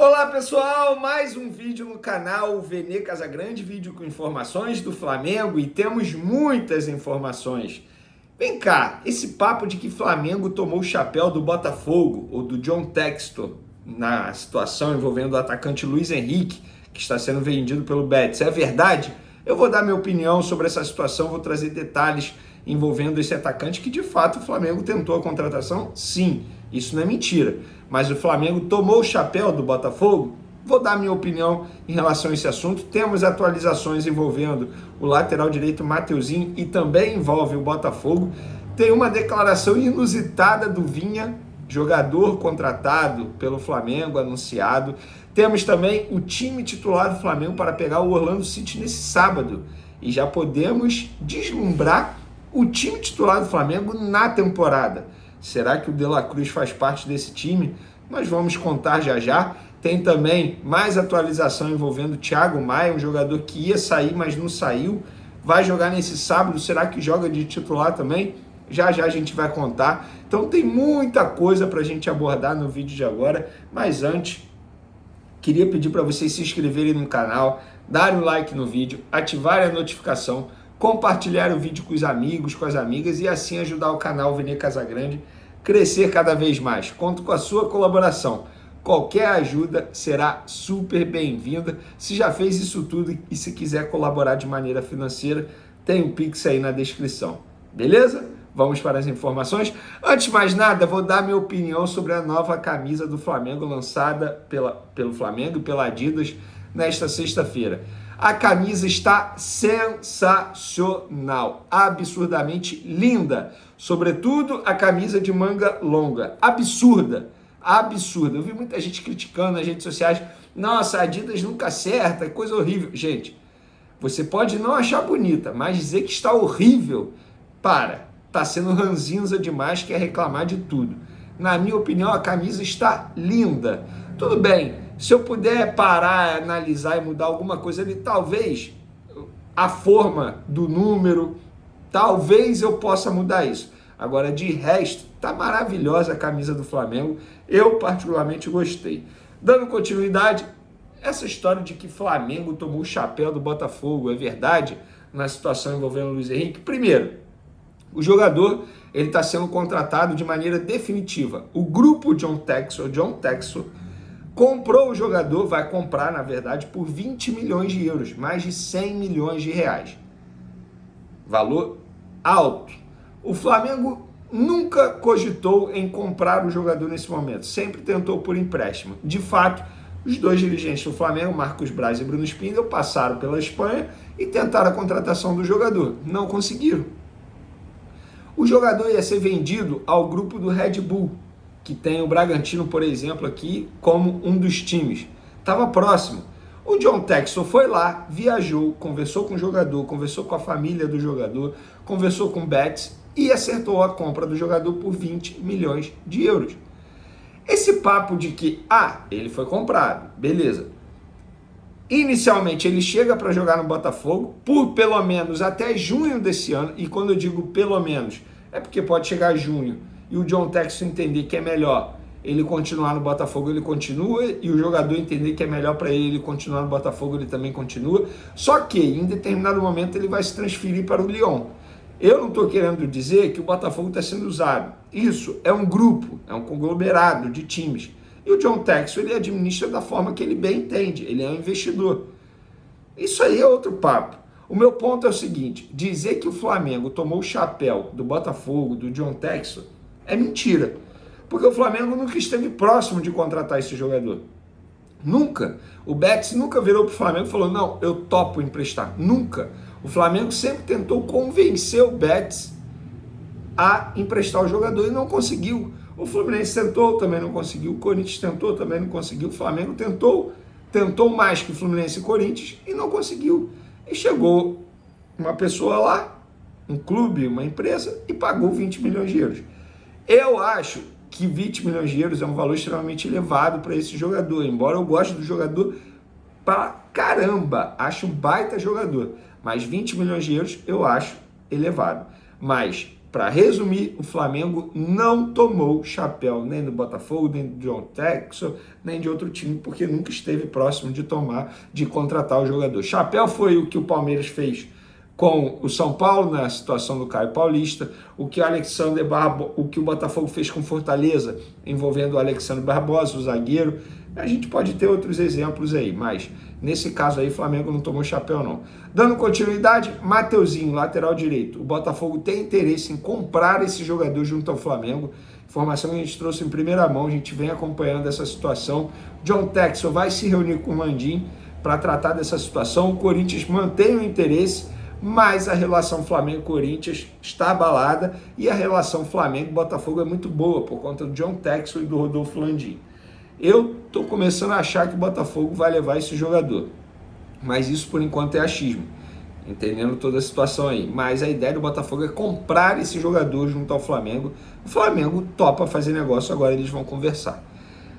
Olá pessoal, mais um vídeo no canal Vene Casagrande, vídeo com informações do Flamengo e temos muitas informações. Vem cá, esse papo de que Flamengo tomou o chapéu do Botafogo ou do John Textor na situação envolvendo o atacante Luiz Henrique, que está sendo vendido pelo Betis, é verdade? Eu vou dar minha opinião sobre essa situação, vou trazer detalhes envolvendo esse atacante que de fato o Flamengo tentou a contratação, sim, isso não é mentira. Mas o Flamengo tomou o chapéu do Botafogo? Vou dar minha opinião em relação a esse assunto. Temos atualizações envolvendo o lateral direito Mateuzinho e também envolve o Botafogo. Tem uma declaração inusitada do Vinha, jogador contratado pelo Flamengo, anunciado. Temos também o time titular do Flamengo para pegar o Orlando City nesse sábado. E já podemos deslumbrar o time titular do Flamengo na temporada. Será que o De La Cruz faz parte desse time? Nós vamos contar já já. Tem também mais atualização envolvendo o Thiago Maia, um jogador que ia sair, mas não saiu. Vai jogar nesse sábado, será que joga de titular também? Já já a gente vai contar. Então tem muita coisa para a gente abordar no vídeo de agora. Mas antes, queria pedir para vocês se inscreverem no canal, darem um like no vídeo, ativarem a notificação, compartilhar o vídeo com os amigos, com as amigas e assim ajudar o canal Vene Casagrande a crescer cada vez mais. Conto com a sua colaboração. Qualquer ajuda será super bem-vinda. Se já fez isso tudo e se quiser colaborar de maneira financeira, tem o Pix aí na descrição. Beleza? Vamos para as informações. Antes de mais nada, vou dar minha opinião sobre a nova camisa do Flamengo lançada pelo Flamengo e pela Adidas nesta sexta-feira. A camisa está sensacional, absurdamente linda. Sobretudo a camisa de manga longa. Absurda. Eu vi muita gente criticando nas redes sociais. Nossa, a Adidas nunca acerta, é coisa horrível. Gente, você pode não achar bonita, mas dizer que está horrível, está sendo ranzinza demais, quer reclamar de tudo. Na minha opinião, a camisa está linda. Tudo bem, se eu puder parar, analisar e mudar alguma coisa ali, talvez a forma do número, talvez eu possa mudar isso. Agora, de resto, tá maravilhosa a camisa do Flamengo. Eu particularmente gostei. Dando continuidade, essa história de que Flamengo tomou o chapéu do Botafogo, é verdade? Na situação envolvendo o Luiz Henrique. Primeiro, o jogador ele está sendo contratado de maneira definitiva. O grupo John Textor, comprou o jogador, vai comprar, na verdade, por 20 milhões de euros, mais de 100 milhões de reais. Valor alto. O Flamengo nunca cogitou em comprar o jogador nesse momento, sempre tentou por empréstimo. De fato, os dois dirigentes do Flamengo, Marcos Braz e Bruno Spindel, passaram pela Espanha e tentaram a contratação do jogador. Não conseguiram. O jogador ia ser vendido ao grupo do Red Bull, que tem o Bragantino, por exemplo, aqui como um dos times. Estava próximo. O John Textor foi lá, viajou, conversou com o jogador, conversou com a família do jogador, conversou com o Betis e acertou a compra do jogador por 20 milhões de euros. Esse papo de que, ele foi comprado, beleza. Inicialmente ele chega para jogar no Botafogo por pelo menos até junho desse ano, e quando eu digo pelo menos, é porque pode chegar a junho, e o John Textor entender que é melhor ele continuar no Botafogo, ele continua, e o jogador entender que é melhor para ele continuar no Botafogo, ele também continua, só que em determinado momento ele vai se transferir para o Lyon. Eu não estou querendo dizer que o Botafogo está sendo usado, isso é um grupo, é um conglomerado de times, e o John Textor ele administra da forma que ele bem entende, ele é um investidor. Isso aí é outro papo. O meu ponto é o seguinte, dizer que o Flamengo tomou o chapéu do Botafogo, do John Textor, é mentira, porque o Flamengo nunca esteve próximo de contratar esse jogador. Nunca. O Betis nunca virou para o Flamengo e falou, não, eu topo emprestar. Nunca. O Flamengo sempre tentou convencer o Betis a emprestar o jogador e não conseguiu. O Fluminense tentou, também não conseguiu. O Corinthians tentou, também não conseguiu. O Flamengo tentou mais que o Fluminense e o Corinthians e não conseguiu. E chegou uma pessoa lá, um clube, uma empresa, e pagou 20 milhões de euros. Eu acho que 20 milhões de euros é um valor extremamente elevado para esse jogador, embora eu goste do jogador pra caramba, acho um baita jogador, mas 20 milhões de euros eu acho elevado. Mas para resumir, o Flamengo não tomou chapéu nem do Botafogo, nem do John Textor, nem de outro time, porque nunca esteve próximo de contratar o jogador. Chapéu foi o que o Palmeiras fez com o São Paulo na situação do Caio Paulista, o que o Botafogo fez com Fortaleza, envolvendo o Alexandre Barbosa, o zagueiro. A gente pode ter outros exemplos aí, mas nesse caso aí o Flamengo não tomou chapéu não. Dando continuidade, Mateuzinho, lateral direito. O Botafogo tem interesse em comprar esse jogador junto ao Flamengo. Informação que a gente trouxe em primeira mão, a gente vem acompanhando essa situação. John Textor vai se reunir com o Landim para tratar dessa situação. O Corinthians mantém o interesse, mas a relação Flamengo-Corinthians está abalada e a relação Flamengo-Botafogo é muito boa por conta do John Textor e do Rodolfo Landim. Eu estou começando a achar que o Botafogo vai levar esse jogador, mas isso por enquanto é achismo, entendendo toda a situação aí. Mas a ideia do Botafogo é comprar esse jogador junto ao Flamengo. O Flamengo topa fazer negócio, agora eles vão conversar.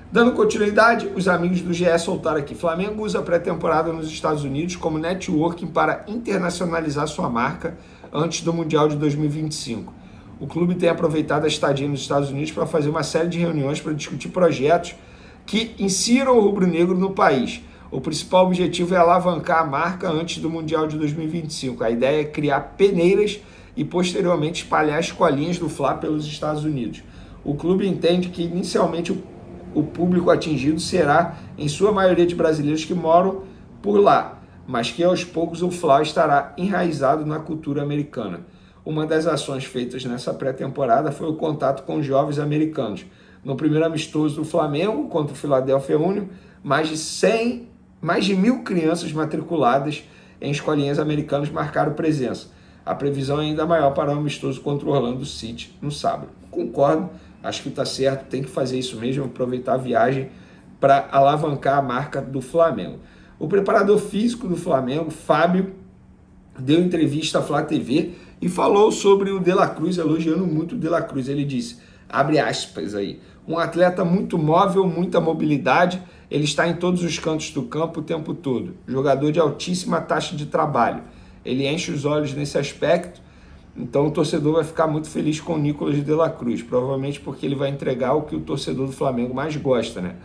Dando continuidade, os amigos do GE soltaram aqui. Flamengo usa a pré-temporada nos Estados Unidos como networking para internacionalizar sua marca antes do Mundial de 2025. O clube tem aproveitado a estadia nos Estados Unidos para fazer uma série de reuniões para discutir projetos que insiram o rubro-negro no país. O principal objetivo é alavancar a marca antes do Mundial de 2025. A ideia é criar peneiras e posteriormente espalhar escolinhas do Fla pelos Estados Unidos. O clube entende que inicialmente o público atingido será, em sua maioria, de brasileiros que moram por lá, mas que aos poucos o Fla estará enraizado na cultura americana. Uma das ações feitas nessa pré-temporada foi o contato com jovens americanos. No primeiro amistoso do Flamengo contra o Philadelphia Union, mais de 1.000 crianças matriculadas em escolinhas americanas marcaram presença. A previsão é ainda maior para o amistoso contra o Orlando City no sábado. Concordo, acho que está certo, tem que fazer isso mesmo, aproveitar a viagem para alavancar a marca do Flamengo. O preparador físico do Flamengo, Fábio, deu entrevista à Flá TV e falou sobre o De La Cruz, elogiando muito o De La Cruz. Ele disse, abre aspas aí, um atleta muito móvel, muita mobilidade, ele está em todos os cantos do campo o tempo todo. Jogador de altíssima taxa de trabalho. Ele enche os olhos nesse aspecto, então o torcedor vai ficar muito feliz com o Nicolas De La Cruz, provavelmente porque ele vai entregar o que o torcedor do Flamengo mais gosta, né?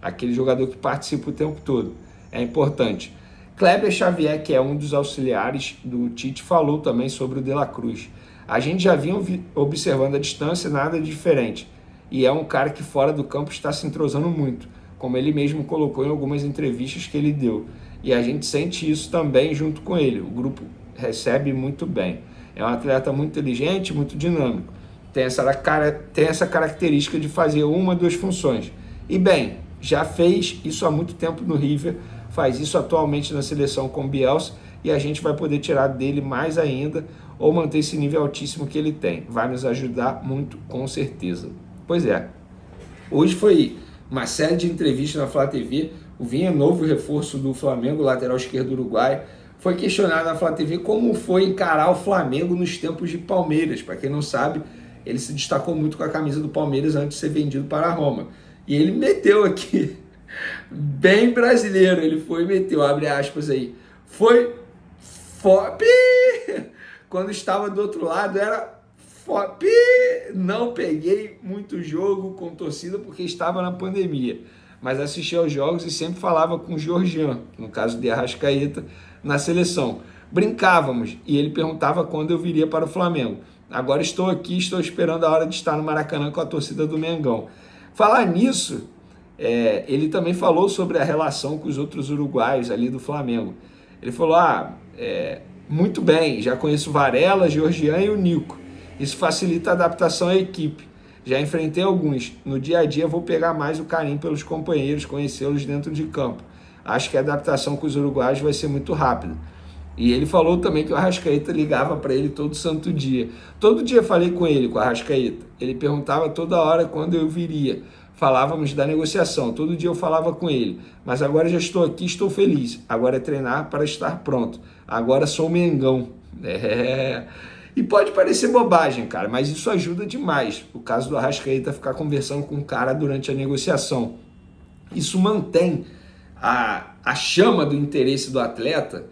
Aquele jogador que participa o tempo todo. É importante. Kleber Xavier, que é um dos auxiliares do Tite, falou também sobre o De La Cruz. A gente já vinha observando a distância, nada de diferente. E é um cara que fora do campo está se entrosando muito, como ele mesmo colocou em algumas entrevistas que ele deu. E a gente sente isso também junto com ele. O grupo recebe muito bem. É um atleta muito inteligente, muito dinâmico. Tem essa característica de fazer uma, duas funções. E bem, já fez isso há muito tempo no River, faz isso atualmente na seleção com o Bielsa, e a gente vai poder tirar dele mais ainda, ou manter esse nível altíssimo que ele tem. Vai nos ajudar muito, com certeza. Pois é, hoje foi uma série de entrevistas na Flá TV. O Vinha, novo reforço do Flamengo, lateral esquerdo uruguaio, foi questionado na Flá TV como foi encarar o Flamengo nos tempos de Palmeiras. Para quem não sabe, ele se destacou muito com a camisa do Palmeiras antes de ser vendido para a Roma. E ele meteu aqui, bem brasileiro, ele foi e meteu, abre aspas aí, foi FOP, quando estava do outro lado era FOP, não peguei muito jogo com torcida porque estava na pandemia, mas assisti aos jogos e sempre falava com o Georgian, no caso de Arrascaeta, na seleção. Brincávamos e ele perguntava quando eu viria para o Flamengo. Agora estou aqui, estou esperando a hora de estar no Maracanã com a torcida do Mengão. Falar nisso, ele também falou sobre a relação com os outros uruguaios ali do Flamengo. Ele falou, muito bem, já conheço o Varela, Georgian e o Nico. Isso facilita a adaptação à equipe. Já enfrentei alguns. No dia a dia vou pegar mais o carinho pelos companheiros, conhecê-los dentro de campo. Acho que a adaptação com os uruguaios vai ser muito rápida. E ele falou também que o Arrascaeta ligava para ele todo santo dia. Todo dia falei com ele, com o Arrascaeta. Ele perguntava toda hora quando eu viria. Falávamos da negociação, todo dia eu falava com ele. Mas agora já estou aqui, estou feliz. Agora é treinar para estar pronto. Agora sou Mengão. E pode parecer bobagem, cara, mas isso ajuda demais. O caso do Arrascaeta ficar conversando com o cara durante a negociação. Isso mantém a chama do interesse do atleta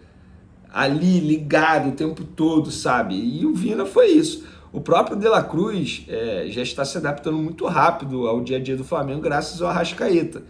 ali ligado o tempo todo, sabe? E o Vina foi isso. O próprio De La Cruz já está se adaptando muito rápido ao dia a dia do Flamengo graças ao Arrascaeta.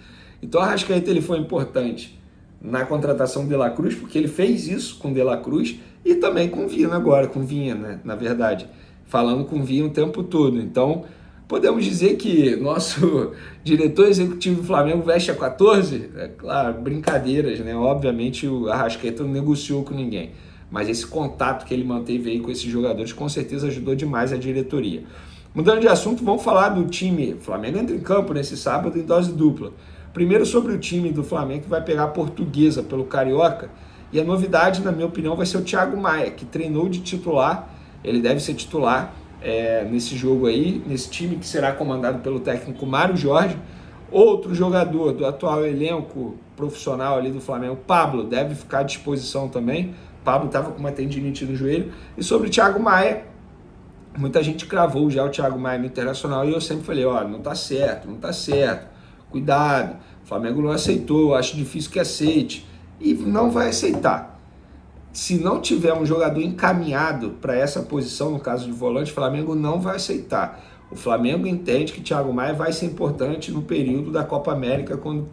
Então o Arrascaeta ele foi importante na contratação do De La Cruz, porque ele fez isso com o De La Cruz e também com o Vinha agora, com o Vinha, né, na verdade, falando com o Vinha o tempo todo. Então podemos dizer que nosso diretor executivo do Flamengo veste a 14? É claro, brincadeiras, né? Obviamente o Arrascaeta não negociou com ninguém. Mas esse contato que ele manteve aí com esses jogadores com certeza ajudou demais a diretoria. Mudando de assunto, vamos falar do time. O Flamengo entra em campo nesse sábado em dose dupla. Primeiro sobre o time do Flamengo que vai pegar a Portuguesa pelo Carioca. E a novidade, na minha opinião, vai ser o Thiago Maia, que treinou de titular. Ele deve ser titular nesse jogo aí, nesse time que será comandado pelo técnico Mário Jorge. Outro jogador do atual elenco profissional ali do Flamengo, Pablo, deve ficar à disposição também. Pablo estava com uma tendinite no joelho. E sobre o Thiago Maia, muita gente cravou já o Thiago Maia no Internacional e eu sempre falei, ó, não tá certo, cuidado, o Flamengo não aceitou, acho difícil que aceite e não vai aceitar. Se não tiver um jogador encaminhado para essa posição, no caso de volante, o Flamengo não vai aceitar. O Flamengo entende que Thiago Maia vai ser importante no período da Copa América, quando o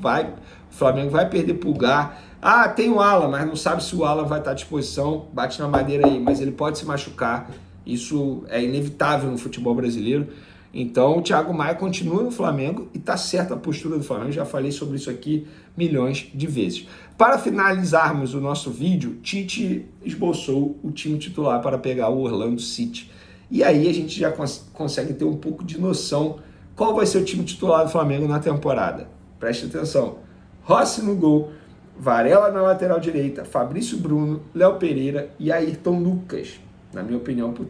Flamengo vai perder Pulgar. Ah, tem o Alan, mas não sabe se o Alan vai estar à disposição, bate na madeira aí, mas ele pode se machucar, isso é inevitável no futebol brasileiro. Então o Thiago Maia continua no Flamengo e está certa a postura do Flamengo, já falei sobre isso aqui milhões de vezes. Para finalizarmos o nosso vídeo, Tite esboçou o time titular para pegar o Orlando City. E aí a gente já consegue ter um pouco de noção qual vai ser o time titular do Flamengo na temporada. Preste atenção. Rossi no gol, Varela na lateral direita, Fabrício Bruno, Léo Pereira e Ayrton Lucas. Na minha opinião, por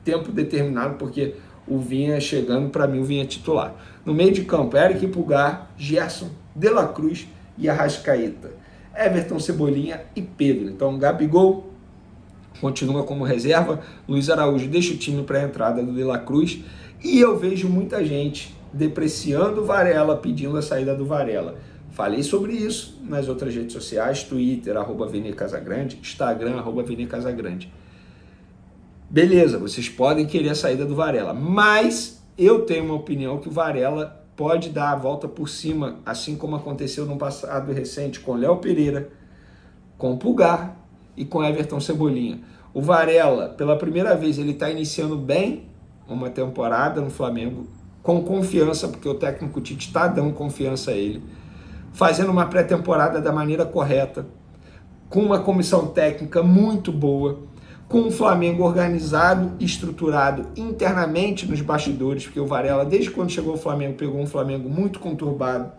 tempo determinado, porque o Vinha chegando, para mim o Vinha titular. No meio de campo, Eric Pulgar, Gerson, De La Cruz e Arrascaeta. Everton, Cebolinha e Pedro. Então Gabigol continua como reserva, Luiz Araújo deixa o time para a entrada do De La Cruz e eu vejo muita gente depreciando o Varela, pedindo a saída do Varela. Falei sobre isso nas outras redes sociais, Twitter, @ViniCasagrande, Instagram, @ViniCasagrande. Beleza, vocês podem querer a saída do Varela, mas eu tenho uma opinião que o Varela pode dar a volta por cima, assim como aconteceu no passado recente com Léo Pereira, com Pulgar e com Everton Cebolinha. O Varela, pela primeira vez, ele está iniciando bem uma temporada no Flamengo, com confiança, porque o técnico Tite está dando confiança a ele, fazendo uma pré-temporada da maneira correta, com uma comissão técnica muito boa, com um Flamengo organizado e estruturado internamente nos bastidores, porque o Varela, desde quando chegou ao Flamengo, pegou um Flamengo muito conturbado.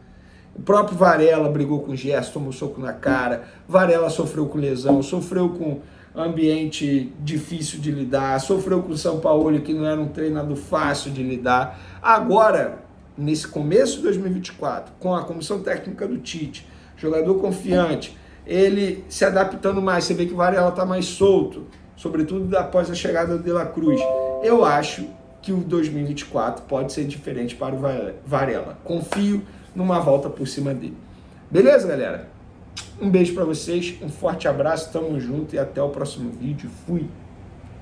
O próprio Varela brigou com o Gerson, tomou soco na cara, Varela sofreu com lesão, sofreu com ambiente difícil de lidar, sofreu com o São Paulo, que não era um treinador fácil de lidar. Agora, nesse começo de 2024, com a comissão técnica do Tite, jogador confiante, ele se adaptando mais, você vê que o Varela está mais solto, sobretudo após a chegada do De La Cruz. Eu acho que o 2024 pode ser diferente para o Varela. Confio numa volta por cima dele. Beleza, galera? Um beijo para vocês, um forte abraço, tamo junto e até o próximo vídeo. Fui!